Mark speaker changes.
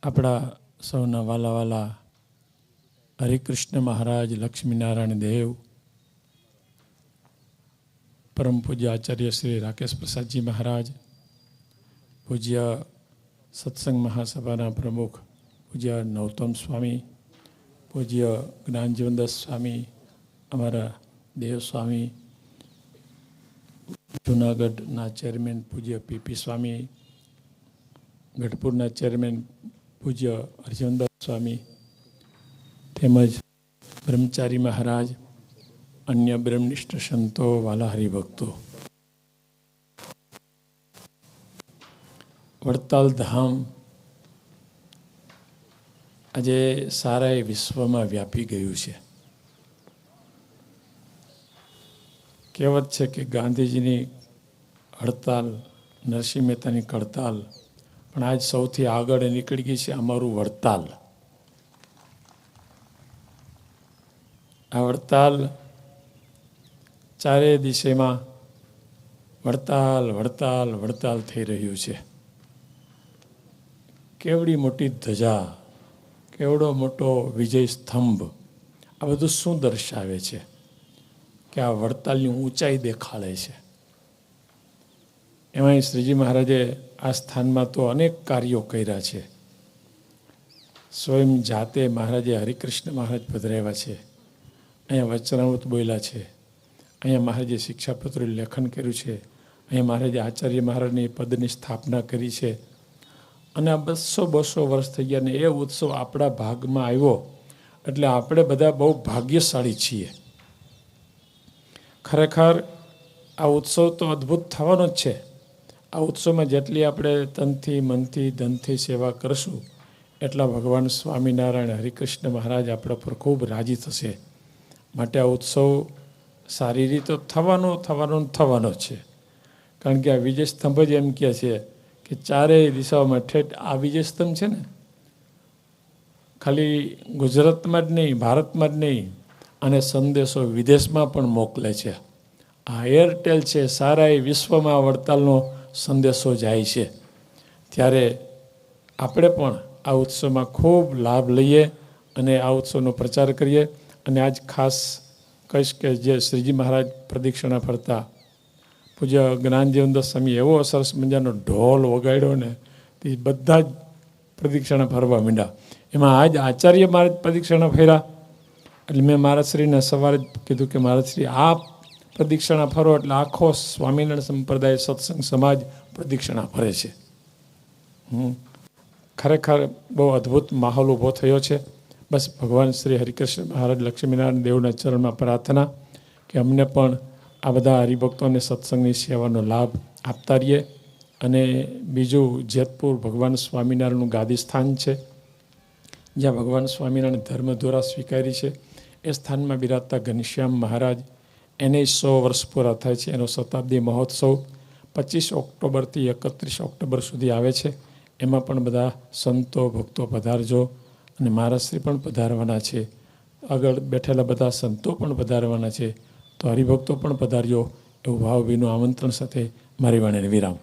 Speaker 1: આપણા સૌના વાલા વાલા હરિકૃષ્ણ મહારાજ, લક્ષ્મીનારાયણ દેવ, પરમ પૂજ્ય આચાર્ય શ્રી રાકેશ પ્રસાદજી મહારાજ, પૂજ્ય સત્સંગ મહાસભાના પ્રમુખ પૂજ્ય નૌતમ સ્વામી, પૂજ્ય જ્ઞાનજીવનદાસ સ્વામી, અમારા દેવ સ્વામી, જૂનાગઢના ચેરમેન પૂજ્ય પીપી સ્વામી, ગઢપુરના ચેરમેન પૂજ્ય હરજીવનદાસ સ્વામી, તેમજ બ્રહ્મચારી મહારાજ, અન્ય બ્રહ્મનિષ્ઠ સંતો, વાલા હરિભક્તો, વડતાલ ધામ આજે સારા વિશ્વમાં વ્યાપી ગયું છે. કહેવત છે કે ગાંધીજીની હડતાલ, નરસિંહ મહેતાની કડતાલ, પણ આજ સૌથી આગળ નીકળી ગઈ છે અમારું વડતાલ. આ વડતાલ ચારે દિશેમાં વડતાલ વડતાલ વડતાલ થઈ રહ્યું છે. કેવડી મોટી ધજા, કેવડો મોટો વિજય સ્તંભ, આ બધું શું દર્શાવે છે? કે આ વડતાલની ઊંચાઈ દેખાડે છે. એમાં શ્રીજી મહારાજે આ સ્થાનમાં તો અનેક કાર્યો કર્યા છે. સ્વયં જાતે મહારાજે હરિકૃષ્ણ મહારાજ પધરાવ્યા છે, અહીંયા વચનામૃત બોલ્યા છે, અહીંયા મહારાજે શિક્ષાપત્રનું લેખન કર્યું છે, અહીંયા મહારાજે આચાર્ય મહારાજની પદની સ્થાપના કરી છે. અને આ 200 વર્ષ થઈ ગયા ને એ ઉત્સવ આપણા ભાગમાં આવ્યો એટલે આપણે બધા બહુ ભાગ્યશાળી છીએ. ખરેખર આ ઉત્સવ તો અદ્ભુત થવાનો જ છે. આ ઉત્સવમાં જેટલી આપણે તનથી, મનથી, ધનથી સેવા કરશું એટલા ભગવાન સ્વામિનારાયણ હરિકૃષ્ણ મહારાજ આપણા પર ખૂબ રાજી થશે. માટે આ ઉત્સવ સારી રીતે થવાનો છે. કારણ કે આ વિજય સ્તંભ જ એમ કહે છે કે ચારેય દિશાઓમાં ઠેઠ આ વિજય સ્તંભ છે ને, ખાલી ગુજરાતમાં જ નહીં, ભારતમાં જ નહીં, અને સંદેશો વિદેશમાં પણ મોકલે છે. આ એરટેલ છે, સારા વિશ્વમાં વડતાલનો સંદેશો જાય છે. ત્યારે આપણે પણ આ ઉત્સવમાં ખૂબ લાભ લઈએ અને આ ઉત્સવનો પ્રચાર કરીએ. અને આજ ખાસ કહીશ કે જે શ્રીજી મહારાજ પ્રદક્ષિણા ફરતા પૂજ્ય જ્ઞાનજીવનદાસ સ્વામી એવો સરસ મજાનો ઢોલ વગાડ્યો ને તે બધા જ પ્રદક્ષિણા ફરવા માંડ્યા. એમાં આજ આચાર્ય મહારાજ પ્રદક્ષિણા ફર્યા એટલે મેં મહારાજશ્રીને સવારે જ કીધું કે મહારાજશ્રી આ પ્રદક્ષિણા ફરો એટલે આખો સ્વામિનારાયણ સંપ્રદાય સત્સંગ સમાજ પ્રદક્ષિણા ફરે છે. ખરેખર બહુ અદ્ભુત માહોલ ઊભો થયો છે. બસ ભગવાન શ્રી હરિકૃષ્ણ મહારાજ, લક્ષ્મીનારાયણ દેવના ચરણમાં પ્રાર્થના કે અમને પણ આ બધા હરિભક્તોને સત્સંગની સેવાનો લાભ આપતા રહીએ. અને બીજું, જેતપુર ભગવાન સ્વામિનારાયણનું ગાદી સ્થાન છે, જ્યાં ભગવાન સ્વામિનારાયણ ધર્મ દ્વારા સ્વીકારી છે. એ સ્થાનમાં બિરાજતા ઘનશ્યામ મહારાજ, એને 100 વર્ષ પૂરા થાય છે. એનો શતાબ્દી મહોત્સવ 25 ઓક્ટોબરથી 31 ઓક્ટોબર સુધી આવે છે. એમાં પણ બધા સંતો ભક્તો પધારજો. અને મહારાજશ્રી પણ પધારવાના છે, આગળ બેઠેલા બધા સંતો પણ પધારવાના છે. તો હરિભક્તો પણ પધારજો એવું ભાવભીનું આમંત્રણ સાથે મારી વાણીને વિરામ.